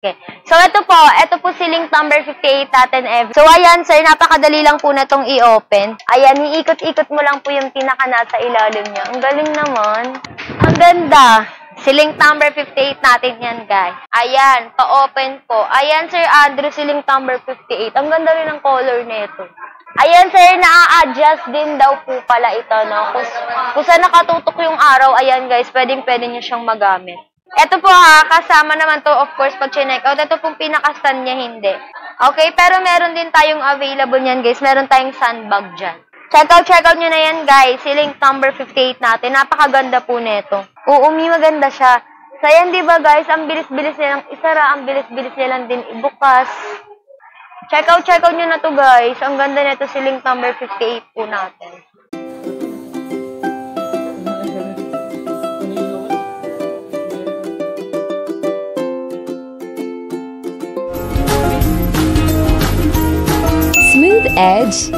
Okay. So, ito po si link number 58 natin, Ev. So, ayan, sir, napakadali lang po na itong i-open. Ayan, iikot-ikot mo lang po yung pinaka nasa ilalim niya. Ang galing naman. Ang ganda. Si link number 58 natin yan, guys. Ayan, pa-open po. Ayan, Sir Andrew, si link number 58. Ang ganda rin ng color nito. Ayan, sir, na-adjust din daw po pala ito, no? Kung saan nakatutok yung araw, ayan, guys, pwedeng-pwede nyo siyang magamit. Ito po kasama naman to, of course, pag check out. Ito pong pinaka-stand niya, hindi. Okay, pero meron din tayong available niyan, guys. Meron tayong sandbag dyan. Check out nyo na yan, guys. Si link number 58 natin. Napakaganda po nito. Maganda siya. So, yan, di ba, guys? Ang bilis-bilis nilang isara, ang bilis-bilis nilang din ibukas. Check out nyo na to, guys. Ang ganda nito si link number 58 po natin. Smooth edge.